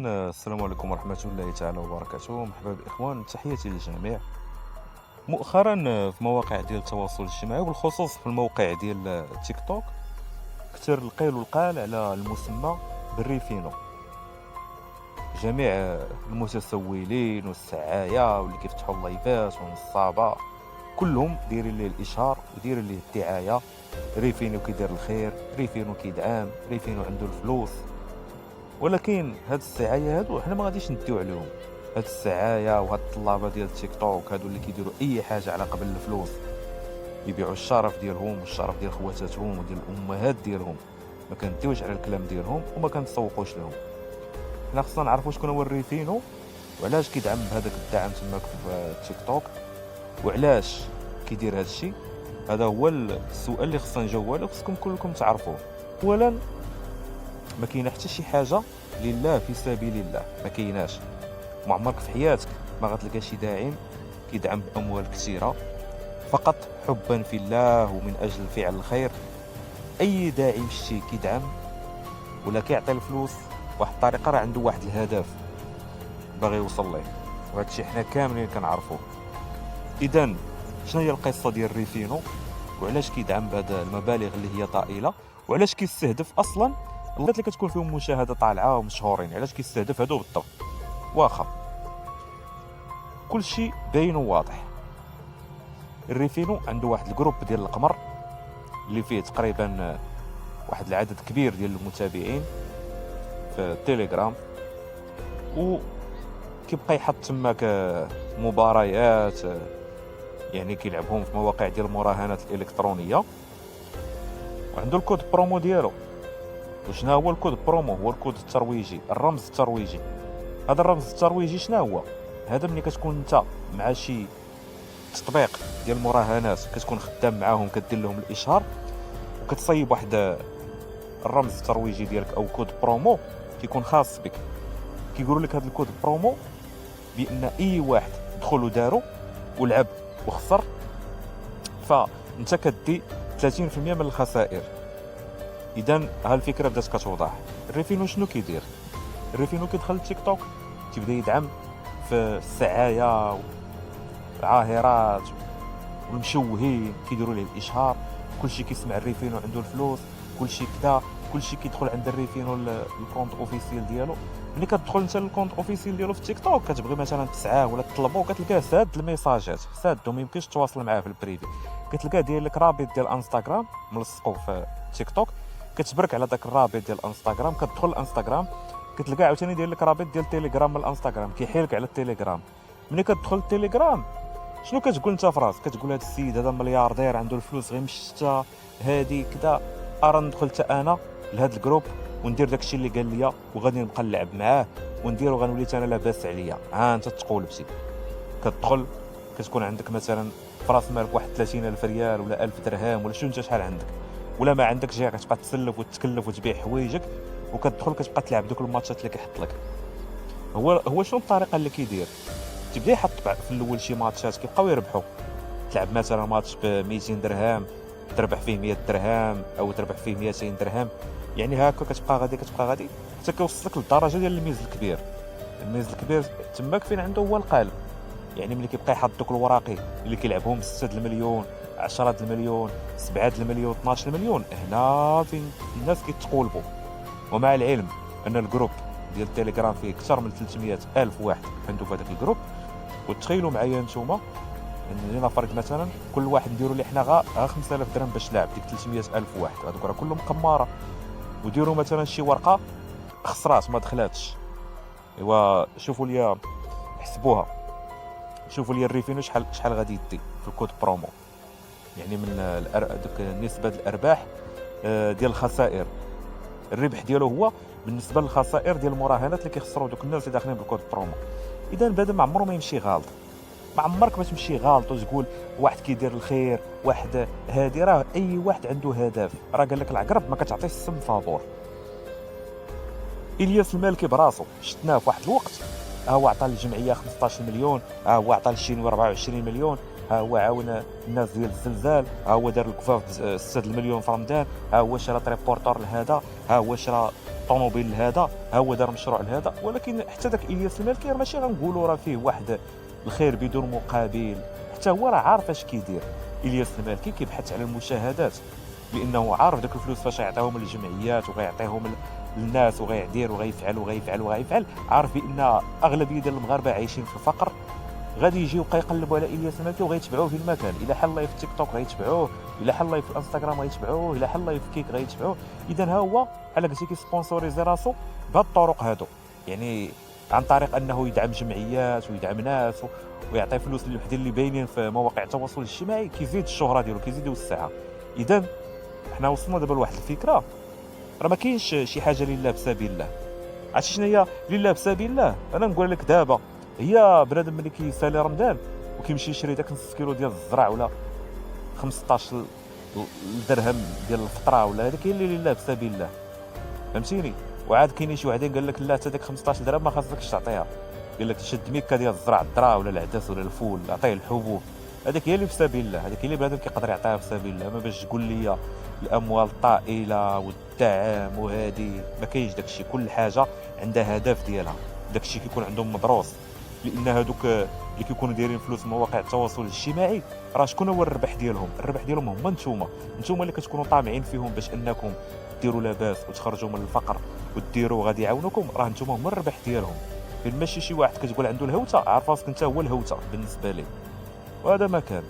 السلام عليكم ورحمة الله تعالى وبركاته. مرحبا بالإخوان، تحياتي للجميع. مؤخرا في مواقع ديال التواصل الاجتماعي وبالخصوص في الموقع ديال تيك توك كثر القيل والقال على المسمى بالريفينو. جميع المتسولين والسعايا واللي كيفتحوا اللايفات والنصابة كلهم دايرين ليه الإشهار ودايرين ليه الدعاية. ريفينو كيدير الخير، ريفينو كيدعم، ريفينو عنده الفلوس. ولكن هاد السعايا هادو حنا ما غاديش نديو عليهم. هاد السعايا وهاد الطلابه ديال تيك توك هادو اللي كيديروا اي حاجه على قبل الفلوس، يبيعوا الشرف ديالهم والشرف ديال خواتاتهم وديال الامهات ديالهم. ما كنديوش على الكلام ديالهم وما كنتسوقوش لهم. حنا خصنا نعرفوا شكون هو الريفينو وعلاش كيدعم بهذاك الدعم تماك في تيك توك وعلاش كيدير هاد الشيء. هذا هو السؤال اللي خصنا نجاوبوا عليه، خصكم كلكم تعرفوه. اولا، ما كاينه حتى شي حاجه لله في سبيل الله، ما كايناش. ما عمرك في حياتك ما غتلقى شي داعم كيدعم باموال كثيره فقط حبا في الله ومن اجل فعل الخير. اي داعم شتي كيدعم ولا كيعطي الفلوس واحد الطريقه راه عنده واحد الهدف باغي يوصل ليه، وهذا الشيء حنا كاملين كنعرفوه. اذا شنو هي القصه ديال ريفينو وعلاش كيدعم بهذا المبالغ اللي هي طائله، وعلاش كيستهدف اصلا اللي كتكون فيهم مشاهده طالعه ومشهورين؟ علاش كيستهدف هادو بالضبط؟ واخا كل شيء باين وواضح. الريفينو عنده واحد الجروب ديال القمر اللي فيه تقريبا واحد العدد كبير ديال المتابعين في التليجرام، وكيبقى يحط تماك مباريات، يعني كيلعبهم في مواقع ديال المراهنات الالكترونيه، وعنده الكود برومو ديالو. وشنا هو الكود برومو؟ هو الكود الترويجي، الرمز الترويجي. هذا الرمز الترويجي شنو هو؟ هذا ملي كتكون انت مع شي تطبيق ديال المراهنات كتكون خدام معاهم، كدير لهم الاشهار وكتصايب واحد الرمز الترويجي ديالك او كود برومو كيكون خاص بك. كيقولوا لك هذا الكود برومو بان اي واحد دخل ودارو ولعب وخسر فانت كدي 30% من الخسائر. اذا ها الفكره بدات كتوضح. الريفينو شنو كيدير؟ الريفينو كيدخل لتيك توك تيبدا يدعم في السعايه والعاهرات والمشوهين، كيديروا ليه الاشهار. كلشي كيسمع الريفينو عنده الفلوس، كلشي كذا، كلشي كيدخل عند الريفينو الكونت اوفيسيال ديالو. ملي كتدخل انت للكونت اوفيسيال ديالو في تيك توك كتبغي مثلا تسعاه ولا تطلبو، كتلقاه ساد الميساجات، سادو ما يمكنش تواصل معاه في البريفي. كتلقاه داير لك رابط ديال انستغرام ملصقو في تيك توك، كتبرك على داك الرابط ديال انستغرام، كتدخل الانستغرام كتلقى عاوتاني داير لك رابط ديال تيليجرام من الانستغرام، كيحيلك على التيليجرام. ملي كتدخل التيليجرام شنو كتقول انت في راسك؟ كتقول هذا السيد هذا ملياردير عنده الفلوس غير مشتا هادي كذا، ارا ندخل حتى انا لهذا الجروب وندير داكشي اللي قال لي وغادي نبقى نلعب معاه وندير وغنولي انا لاباس عليا. انت تقولبتي كتدخل كتكون عندك مثلا في راس مالك واحد 30,000 ريال ولا 1000 درهم ولا شنو انت شحال عندك، ولا ما عندك جاي كتبقى تسلف وتتكلف وتبيع حوايجك، وكتدخل كتبقى تلعب دوك الماتشات اللي كيحط لك. هو شنو الطريقه اللي كيدير؟ تبدا يحط في الاول شي ماتشات كيبقاو يربحوا. تلعب مثلا ماتش ب 200 درهم تربح فيه 100 درهم او تربح فيه 200 درهم، يعني هكا كتبقى غادي حتى كيوصلك للدرجه ديال الميز الكبير. الميز الكبير تماك فين عنده هو القلب، يعني ملي كيبقى يحط دوك الوراقي اللي كيلعبهم 6 المليون 10 المليون 7 المليون 12 المليون، هنا فين الناس كيتقولبوا. ومع العلم ان الجروب ديال التليجرام فيه اكثر من 300 الف واحد عنده في هذاك الجروب. وتخيلوا معايا نتوما ان لنفرض مثلا كل واحد نديروا ليه حنا غا 5000 درهم باش لعب ديك 300 الف واحد، هذوك راه كلهم قماره. وديروا مثلا شي ورقه خسرات ما دخلاتش، ايوا شوفوا لي حسبوها، شوفوا لي الريفينو شحال غادي يدي في الكود برومو، يعني من دوك نسبه الارباح ديال الخسائر. الربح ديالو هو بالنسبه للخسائر ديال المراهنات اللي كيخسروا دوك الناس اللي داخلين بالكود برومو. اذا بدا ما عمره ما يمشي غلط، ما عمرك ما تمشي غلط وتقول واحد كيدير الخير واحد هادي. راه اي واحد عنده هدف. راه قال لك العقرب ما كتعطيش السم فابور. الياس المالكي براسو شفناه في واحد الوقت، ها هو عطى للجمعيه 15 مليون، ها هو عطى للشينوي 24 مليون، ها هو عاون الناس ديال الزلزال، ها هو دار الكفاف 6 المليون في رمضان، ها هو شرى تريبورتور لهذا، ها هو شرا طوموبيل لهذا، ها هو دار مشروع لهذا. ولكن حتى داك الياس المالكي راه ماشي غنقولوا راه فيه واحد الخير بدون مقابل، حتى هو راه عارف اش كيدير. الياس المالكي كيبحث على المشاهدات، لانه عارف داك الفلوس فاش يعطيهم للجمعيات وغيعطيهم للناس وغيدير وغيفعل. عارف بان اغلبيه ديال المغاربه عايشين في الفقر. غادي يجيو يبقى يقلبوا على الياس المالكي وغيتبعوه في المكان. الا حل لايف في تيك توك غيتبعوه، الا حل لايف في الانستغرام غيتبعوه، الا حل لايف في كيك غيتبعوه. اذا ها هو بحال قلتي كيسبونسوريزي راسو بهاد الطرق هادو، يعني عن طريق انه يدعم جمعيات ويدعم ناس ويعطي فلوس للوحدين اللي باينين في مواقع التواصل الاجتماعي، كيزيد الشهره ديالو، كيزيد يوسعها. اذا حنا وصلنا دابا لواحد الفكره، راه ما كاينش شي حاجه لله بسبيل الله. عرفتي شنو هي لله بسبيل الله؟ انا نقول لك دابا، هي بنادم ملي كيسالي رمضان وكيمشي يشري داك نص كيلو ديال الزرع ولا 15 درهم ديال الفطره ولا هذاك هي اللي لله بسبيل الله، فهمتيني؟ وعاد كاينين شي وحدين قال لك لا، حتى داك 15 درهم ما خاصكش تعطيها، قال لك شد ميكا ديال الزرع، الذره ولا العدس ولا الفول، عطيه الحبوب، هذيك هي اللي بسبيل الله، هذيك هي اللي بنادم كيقدر يعطيها بسبيل الله. ما باش تقول لي الاموال الطائله والدعم وهذه، ما كاينش داكشي. كل حاجه عندها هدف ديالها، داكشي كيكون عندهم مدروس. لان هذوك اللي كيكونوا دايرين فلوس من مواقع التواصل الاجتماعي، راه شكون هو الربح ديالهم؟ الربح ديالهم هما نتوما اللي كتكونوا طامعين فيهم باش انكم ديروا لاباس وتخرجوا من الفقر وديروا غادي يعاونوكم. راه نتوما هما الربح ديالهم، فين ماشي شي واحد كتقول عنده الهوته، عارف راسك انت هو الهوته بالنسبه ليه. وهذا ما كان.